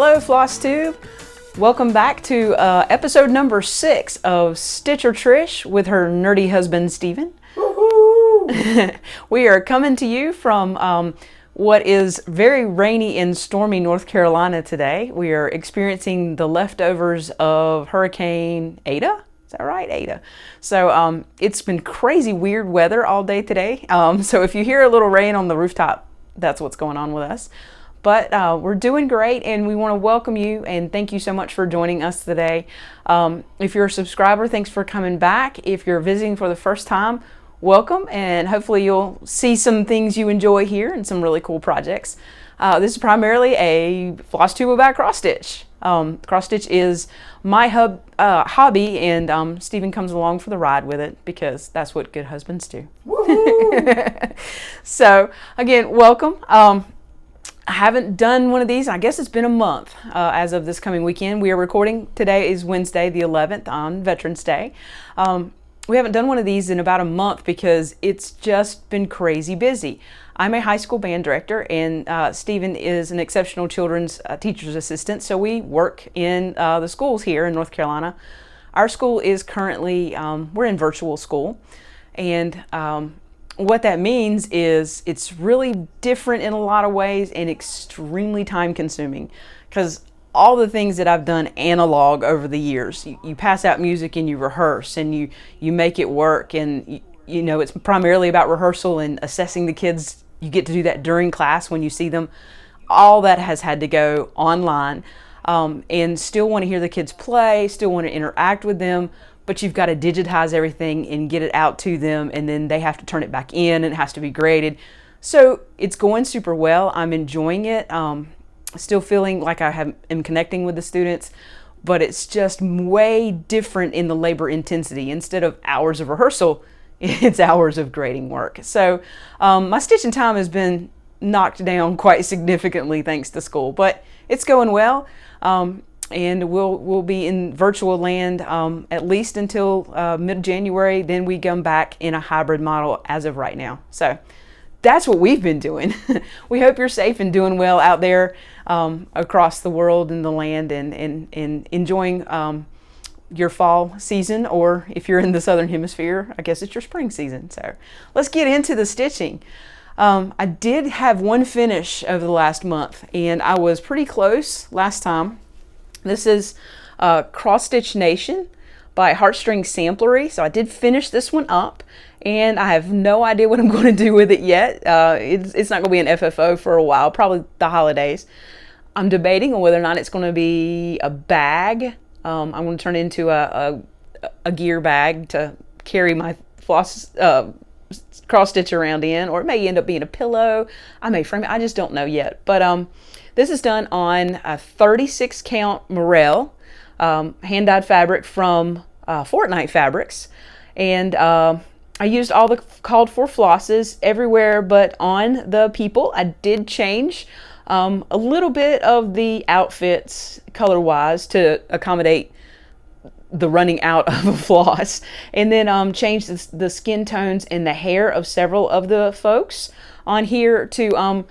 Hello, Flosstube. Welcome back to episode number 6 of Stitcher Trish with her nerdy husband, Steven. We are coming to you from what is very rainy and stormy North Carolina today. We are experiencing the leftovers of Hurricane Ada. Is that right? Ada. So it's been crazy weird weather all day today. So if you hear a little rain on the rooftop, that's what's going on with us. But we're doing great, and we want to welcome you and thank you so much for joining us today. If you're a subscriber, thanks for coming back. If you're visiting for the first time, welcome, and hopefully you'll see some things you enjoy here and some really cool projects. This is primarily a Flosstube about cross-stitch. Cross-stitch is my hobby, and Steven comes along for the ride with it because that's what good husbands do. So, again, welcome. I haven't done one of these. I guess it's been a month as of this coming weekend. We are recording. Today is Wednesday the 11th on Veterans Day. We haven't done one of these in about a month because it's just been crazy busy. I'm a high school band director, and Steven is an exceptional children's teacher's assistant, so we work in the schools here in North Carolina. Our school is currently, we're in virtual school, and what that means is it's really different in a lot of ways and extremely time consuming, because all the things that I've done analog over the years, you pass out music and you rehearse and you make it work, and you know it's primarily about rehearsal and assessing the kids. You get to do that during class when you see them. All that has had to go online, and still want to hear the kids play, still want to interact with them, but you've got to digitize everything and get it out to them, and then they have to turn it back in and it has to be graded. So it's going super well. I'm enjoying it. Still feeling like I am connecting with the students, but it's just way different in the labor intensity. Instead of hours of rehearsal, it's hours of grading work. So my stitching time has been knocked down quite significantly thanks to school, but it's going well. And we'll be in virtual land at least until mid-January. Then we come back in a hybrid model as of right now. So that's what we've been doing. We hope you're safe and doing well out there across the world and the land, and enjoying your fall season, or if you're in the southern hemisphere, I guess it's your spring season. So let's get into the stitching. I did have one finish over the last month, and I was pretty close last time. This is Cross Stitch Nation by Heartstring Samplery. So I did finish this one up, and I have no idea what I'm going to do with it yet. It's not going to be an FFO for a while, probably the holidays. I'm debating on whether or not it's going to be a bag. I'm going to turn it into a gear bag to carry my floss cross stitch around in, or it may end up being a pillow. I may frame it. I just don't know yet. But this is done on a 36 count Morel hand-dyed fabric from Fortnite Fabrics, and I used all the called for flosses everywhere but on the people. I did change a little bit of the outfits color-wise to accommodate the running out of a floss, and then changed the skin tones and the hair of several of the folks on here to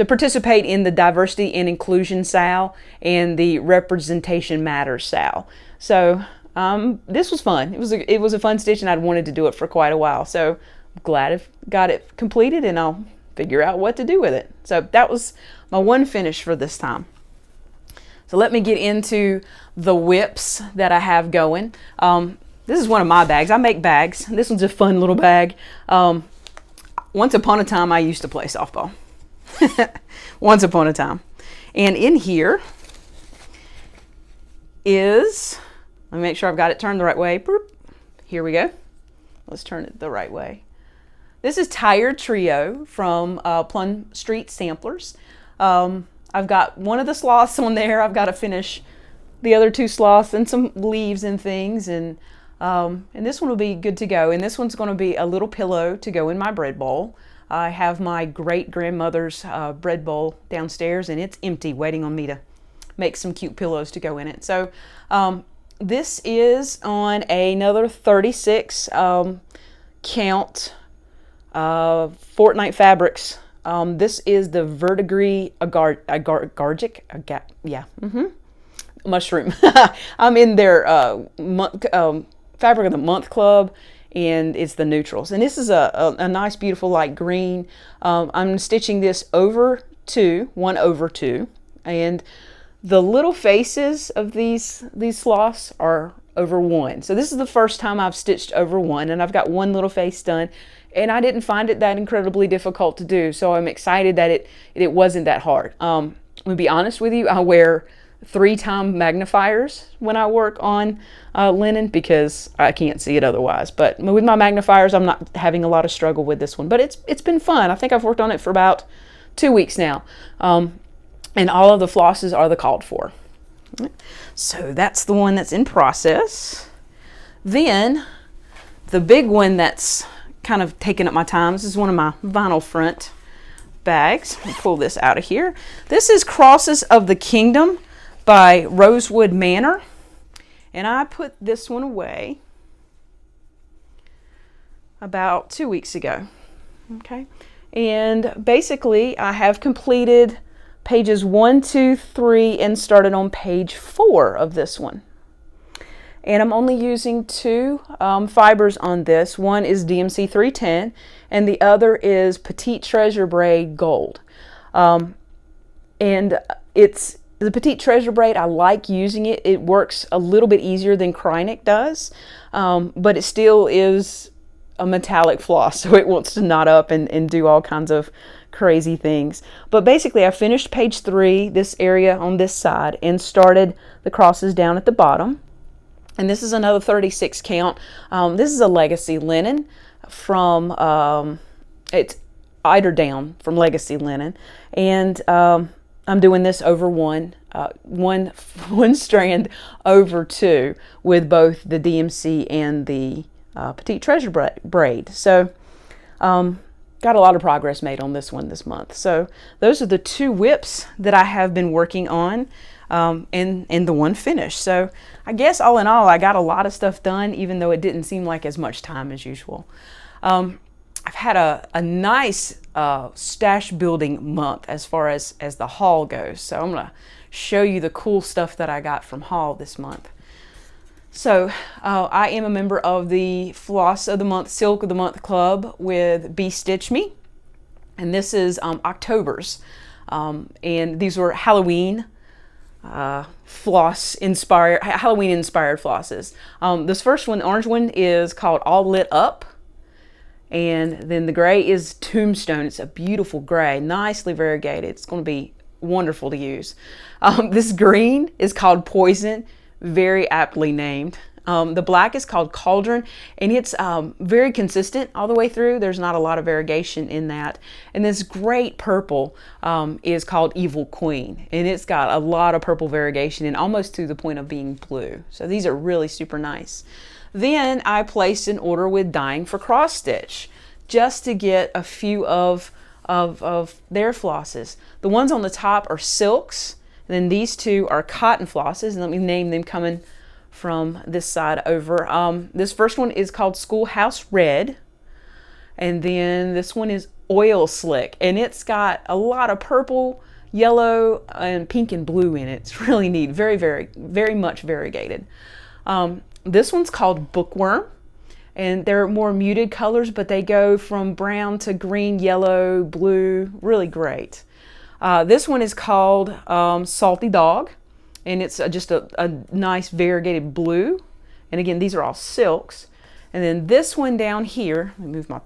participate in the diversity and inclusion SAL and the representation matters SAL. So this was fun. It was a fun stitch, and I'd wanted to do it for quite a while. So I'm glad I've got it completed, and I'll figure out what to do with it. So that was my one finish for this time. So let me get into the whips that I have going. This is one of my bags. I make bags. This one's a fun little bag. Once upon a time, I used to play softball. Once upon a time. And in here is, let me make sure I've got it turned the right way. Boop. Here we go. Let's turn it the right way. This is Tired Trio from Plum Street Samplers. I've got one of the sloths on there. I've got to finish the other two sloths and some leaves and things, and this one will be good to go. And this one's going to be a little pillow to go in my bread bowl. I have my great-grandmother's bread bowl downstairs, and it's empty, waiting on me to make some cute pillows to go in it. So this is on another 36 count Fortnite Fabrics This is the verdigris agargic, mushroom. I'm in their Fabric of the Month Club, and it's the neutrals. And this is a nice, beautiful light green. I'm stitching this over 2, 1 over 2, and the little faces of these floss are over 1. So this is the first time I've stitched over 1, and I've got one little face done, and I didn't find it that incredibly difficult to do. So I'm excited that it wasn't that hard. I'm gonna be honest with you, I wear 3-time magnifiers when I work on linen because I can't see it otherwise. But with my magnifiers, I'm not having a lot of struggle with this one. But it's been fun. I think I've worked on it for about 2 weeks now. And all of the flosses are the called for. So that's the one that's in process. Then the big one that's kind of taking up my time, this is one of my vinyl front bags. I'll pull this out of here. This is Crosses of the Kingdom by Rosewood Manor. And I put this one away about 2 weeks ago. Okay. And basically I have completed pages 1, 2, 3 and started on page 4 of this one. And I'm only using 2 fibers on this. One is DMC 310 and the other is Petite Treasure Braid Gold. And it's the Petite Treasure Braid, I like using it. It works a little bit easier than Krynic does, but it still is a metallic floss, so it wants to knot up and do all kinds of crazy things. But basically I finished page 3, this area on this side, and started the crosses down at the bottom. And this is another 36 count. This is a Legacy linen from, it's eiderdown from Legacy linen. And I'm doing this over 1, one strand over 2 with both the DMC and the Petite Treasure braid. So got a lot of progress made on this one this month. So those are the 2 whips that I have been working on and the one finished. So I guess all in all I got a lot of stuff done, even though it didn't seem like as much time as usual. I've had a nice stash building month as far as the haul goes. So I'm gonna show you the cool stuff that I got from haul this month. So I am a member of the Floss of the Month, Silk of the Month Club with Be Stitch Me. And this is October's. And these were Halloween Halloween inspired flosses. This first one, the orange one, is called All Lit Up. And then the gray is Tombstone. It's a beautiful gray, nicely variegated. It's going to be wonderful to use. This green is called Poison, very aptly named. The black is called Cauldron, and it's very consistent all the way through. There's not a lot of variegation in that. And this great purple is called Evil Queen, and it's got a lot of purple variegation and almost to the point of being blue. So these are really super nice. Then I placed an order with Dying for Cross Stitch just to get a few of their flosses. The ones on the top are silks, and then these 2 are cotton flosses, and let me name them coming from this side over. This first one is called Schoolhouse Red, and then this one is Oil Slick, and it's got a lot of purple, yellow, and pink and blue in it. It's really neat, very much variegated. This one's called Bookworm, and they're more muted colors, but they go from brown to green, yellow, blue, really great. This one is called Salty Dog, and it's just a nice variegated blue. And again, these are all silks. And then this one down here, let me move my,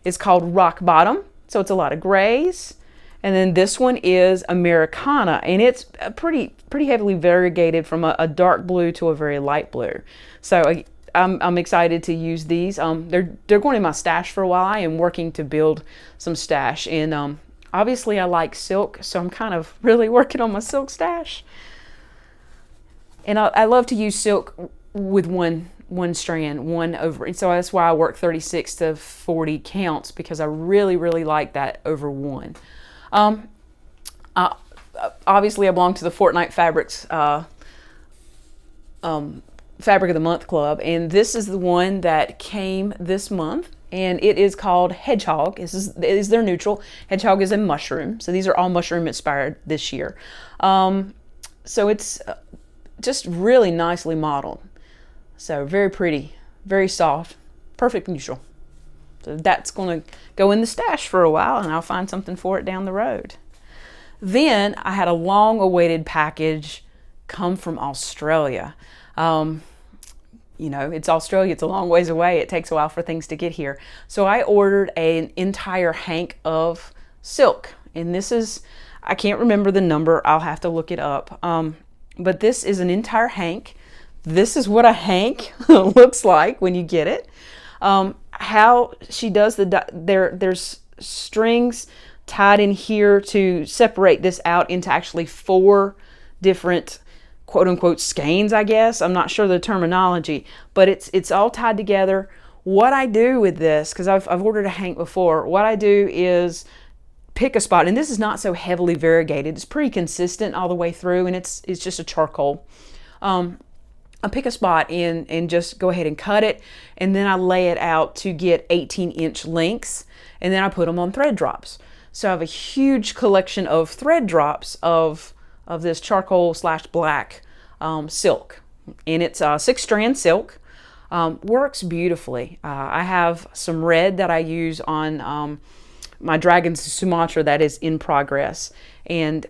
it's called Rock Bottom. So it's a lot of grays. And then this one is Americana, and it's pretty heavily variegated from a dark blue to a very light blue. So I'm excited to use these. They're going in my stash for a while. I am working to build some stash, and obviously I like silk, so I'm kind of really working on my silk stash. And I love to use silk with one strand, one over, and so that's why I work 36 to 40 counts, because I really like that over 1. Obviously I belong to the Fortnite Fabrics Fabric of the Month Club, and this is the one that came this month, and it is called Hedgehog. This is their neutral. Hedgehog is a mushroom, so these are all mushroom inspired this year. So it's just really nicely modeled. So very pretty, very soft, perfect neutral. So that's going to go in the stash for a while, and I'll find something for it down the road. Then I had a long-awaited package come from Australia. You know, it's Australia, it's a long ways away. It takes a while for things to get here. So I ordered an entire hank of silk. And this is, I can't remember the number, I'll have to look it up. But this is an entire hank. This is what a hank looks like when you get it. How she does there's strings tied in here to separate this out into actually 4 different quote-unquote skeins, I guess. I'm not sure the terminology, but it's all tied together. What I do with this, because I've ordered a hank before, what I do is pick a spot, and this is not so heavily variegated. It's pretty consistent all the way through, and it's just a charcoal. I pick a spot and just go ahead and cut it, and then I lay it out to get 18-inch lengths, and then I put them on thread drops. So I have a huge collection of thread drops of this charcoal / black silk, and it's 6-strand silk. Works beautifully. I have some red that I use on my Dragons of Sumatra that is in progress, and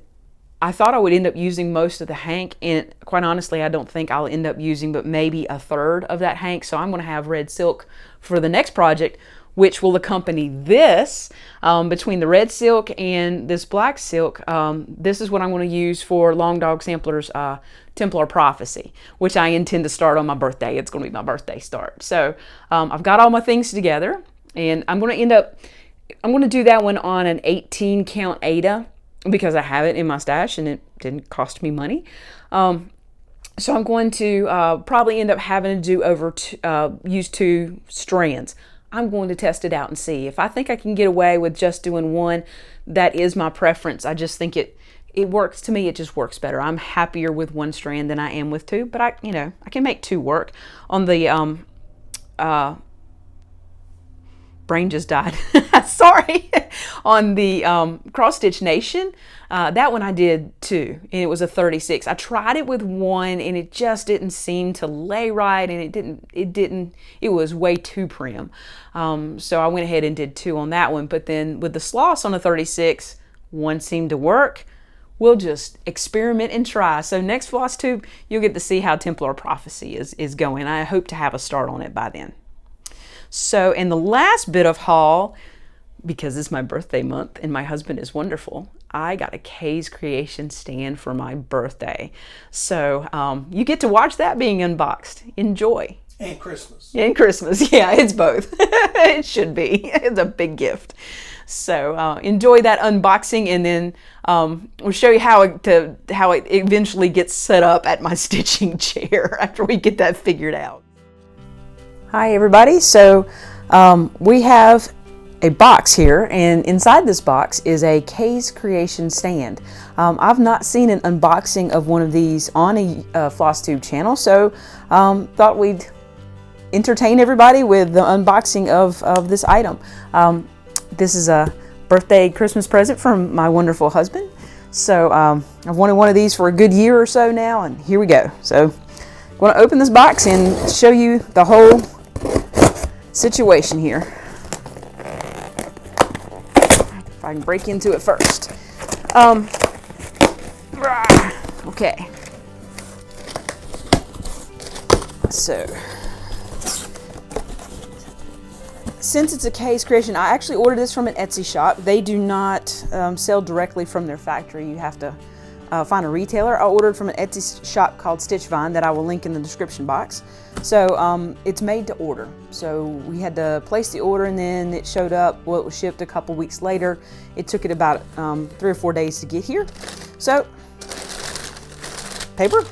I thought I would end up using most of the hank, and quite honestly I don't think I'll end up using but maybe a third of that hank. So I'm going to have red silk for the next project, which will accompany this. Between the red silk and this black silk, this is what I'm going to use for Long Dog Sampler's Templar Prophecy, which I intend to start on my birthday. It's going to be my birthday start. So I've got all my things together, and I'm going to do that one on an 18 count Aida because I have it in my stash and it didn't cost me money. So I'm going to probably end up having to use 2 strands. I'm going to test it out and see. If I think I can get away with just doing one, that is my preference. I just think it works to me. It just works better. I'm happier with 1 strand than I am with 2, but I can make 2 work. On the brain just died. Sorry. On the Cross Stitch Nation, that one I did 2, and it was a 36. I tried it with 1, and it just didn't seem to lay right, and it was way too prim. So I went ahead and did 2 on that one. But then with the Sloss on a 36, 1 seemed to work. We'll just experiment and try. So next Flosstube, you'll get to see how Templar Prophecy is going. I hope to have a start on it by then. So, and the last bit of haul, because it's my birthday month and my husband is wonderful, I got a Kay's Creation stand for my birthday. So you get to watch that being unboxed. Enjoy. And Christmas. And Christmas. Yeah, it's both. It should be. It's a big gift. So enjoy that unboxing, and then we'll show you how it eventually gets set up at my stitching chair after we get that figured out. Hi everybody. So we have a box here, and inside this box is a Kay's Creation stand. I've not seen an unboxing of one of these on a Flosstube channel, so thought we'd entertain everybody with the unboxing of this item. This is a birthday Christmas present from my wonderful husband. So I've wanted one of these for a good year or so now, and here we go. So I'm going to open this box and show you the whole situation here. If I can break into it first. Okay. So, since it's a Kay's Creation, I actually ordered this from an Etsy shop. They do not sell directly from their factory. You have to find a retailer. I ordered from an Etsy shop called Stitchvine that I will link in the description box. So it's made to order. So we had to place the order, and then it showed up. Well, it was shipped a couple weeks later. It took it about 3 or 4 days to get here. So paper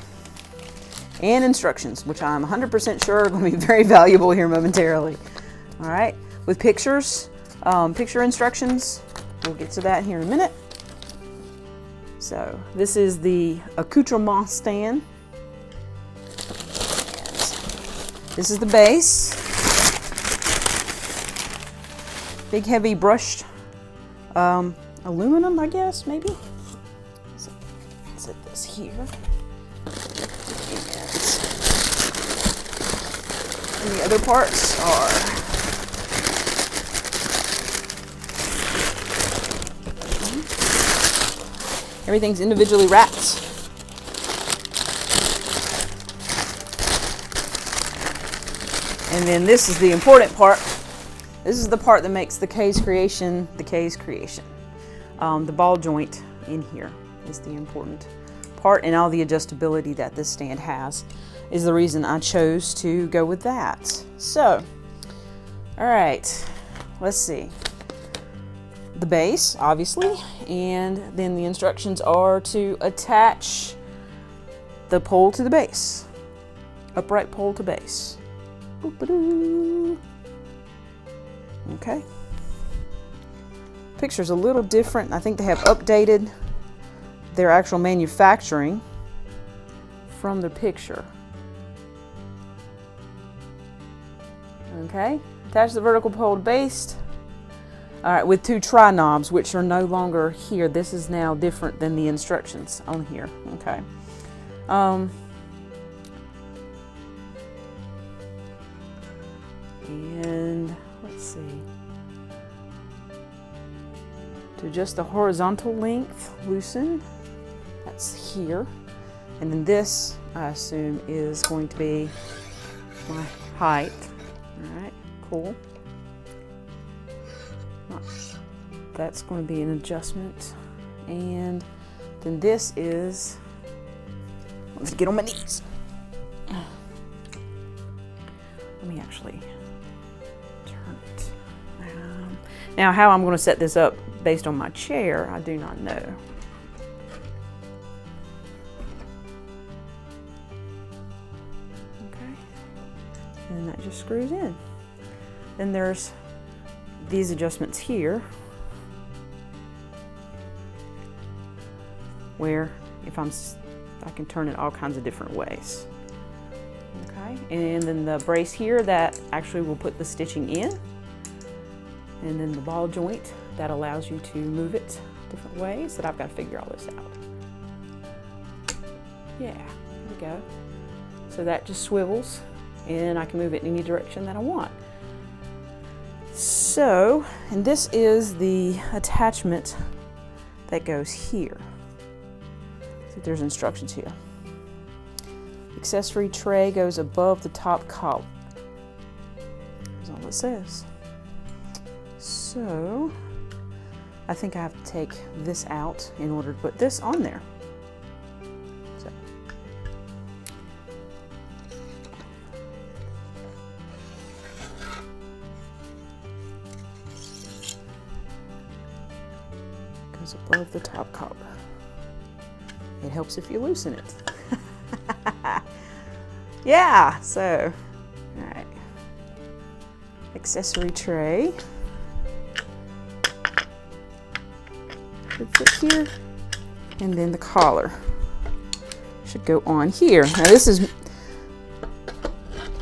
and instructions, which I'm 100% sure are going to be very valuable here momentarily. All right, with pictures, picture instructions. We'll get to that here in a minute. So this is the accoutrement stand. And This is the base. Big heavy brushed aluminum, I guess, maybe. Set this here. And the other parts are everything's individually wrapped. And then this is the important part. This is the part that makes the K's creation the K's creation. The ball joint in here is the important part, and all the adjustability that this stand has is the reason I chose to go with that. So, all right, let's see. The base, obviously, and then the instructions are to attach the pole to the base. Upright pole to base. Boop-a-doo. Okay. Picture's a little different. I think they have updated their actual manufacturing from the picture. Okay, attach the vertical pole to base. All right, with 2 tri-knobs, which are no longer here. This is now different than the instructions on here. Okay. And let's see. To adjust the horizontal length, loosen. That's here. And then this, I assume, is going to be my height. All right, cool. That's going to be an adjustment. And then this is, let's get on my knees. Let me actually turn it. Now how I'm going to set this up based on my chair, I do not know. Okay, and that just screws in. Then there's these adjustments here, where if I can turn it all kinds of different ways. Okay, and then the brace here that actually will put the stitching in, and then the ball joint that allows you to move it different ways. That I've got to figure all this out. Yeah, there we go. So that just swivels, and I can move it in any direction that I want. So, and this is the attachment that goes here. See, there's instructions here. Accessory tray goes above the top collar. That's all it says. So, I think I have to take this out in order to put this on there. So. Goes above the top collar. It helps if you loosen it. Yeah, so, all right. Accessory tray. Should fit here. And then the collar should go on here. Now this is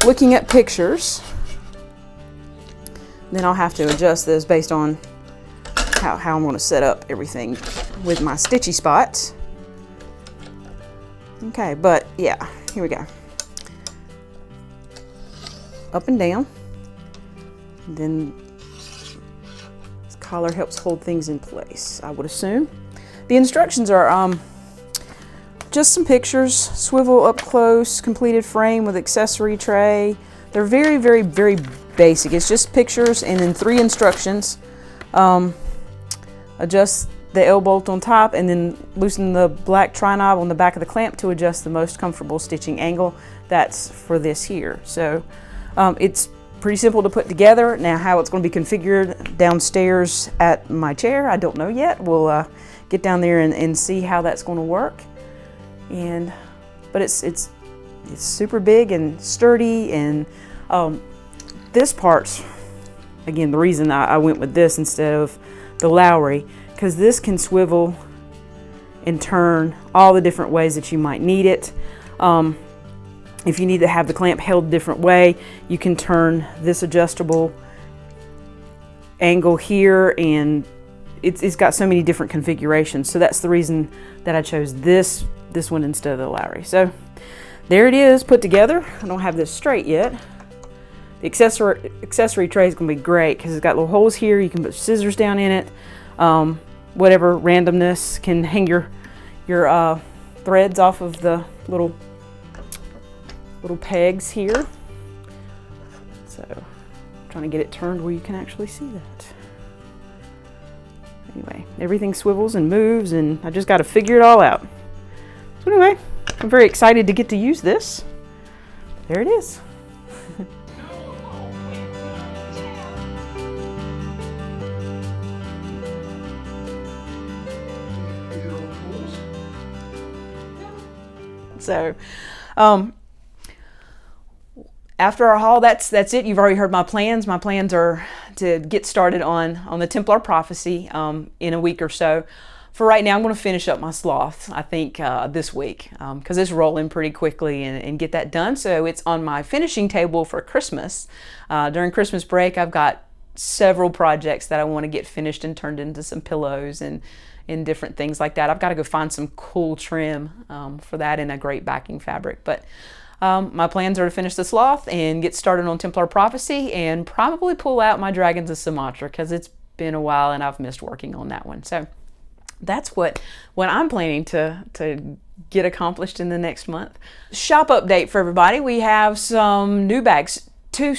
looking at pictures. Then I'll have to adjust this based on how I'm going to set up everything with my stitchy spots. Okay, but yeah, here we go. Up and down. And then this collar helps hold things in place, I would assume. The instructions are just some pictures, swivel up close, completed frame with accessory tray. They're very, very, very basic. It's just pictures and then 3 instructions. Adjust the L bolt on top and then loosen the black tri-knob on the back of the clamp to adjust the most comfortable stitching angle. That's for this here. So it's pretty simple to put together. Now how it's going to be configured downstairs at my chair, I don't know yet. We'll get down there and see how that's going to work. But it's super big and sturdy, and this part's, again, the reason I went with this instead of the Lowry, because this can swivel and turn all the different ways that you might need it. If you need to have the clamp held a different way, you can turn this adjustable angle here, and it's got so many different configurations. So that's the reason that I chose this one instead of the Lowry. So there it is, put together. I don't have this straight yet. The accessory tray is going to be great because it's got little holes here. You can put scissors down in it. Whatever randomness, can hang your threads off of the little pegs here. So I'm trying to get it turned where you can actually see that. Anyway, everything swivels and moves, and I just got to figure it all out. So anyway, I'm very excited to get to use this. There it is. So, after our haul, that's it. You've already heard my plans. My plans are to get started on the Templar Prophecy in a week or so. For right now, I'm going to finish up my sloths, I think, this week, because it's rolling pretty quickly, and get that done. So it's on my finishing table for Christmas. During Christmas break, I've got several projects that I want to get finished and turned into some pillows and different things like that. I've got to go find some cool trim for that in a great backing fabric. But my plans are to finish the sloth and get started on Templar Prophecy, and probably pull out my Dragons of Sumatra because it's been a while and I've missed working on that one. So that's what I'm planning to get accomplished in the next month. Shop update for everybody. We have some new bags. Two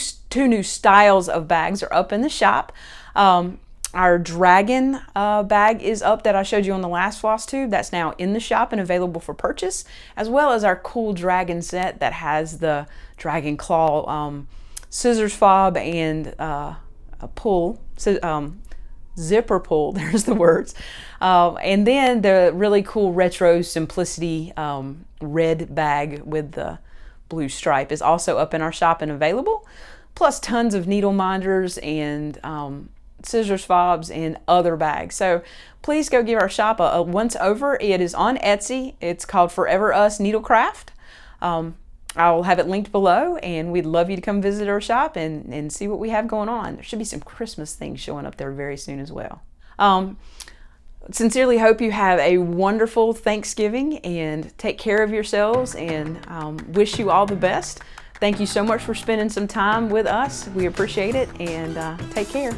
new styles of bags are up in the shop. Our dragon bag is up that I showed you on the last Flosstube. That's now in the shop and available for purchase, as well as our cool dragon set that has the dragon claw scissors fob and a pull, zipper pull, there's the words. And then the really cool retro simplicity red bag with the blue stripe is also up in our shop and available, plus tons of needle minders and scissors fobs and other bags. So please go give our shop a once over. It is on Etsy. It's called Foreverusneedleraft. I'll have it linked below, and we'd love you to come visit our shop and see what we have going on. There should be some Christmas things showing up there very soon as well. Sincerely hope you have a wonderful Thanksgiving, and take care of yourselves, and wish you all the best. Thank you so much for spending some time with us. We appreciate it, and take care.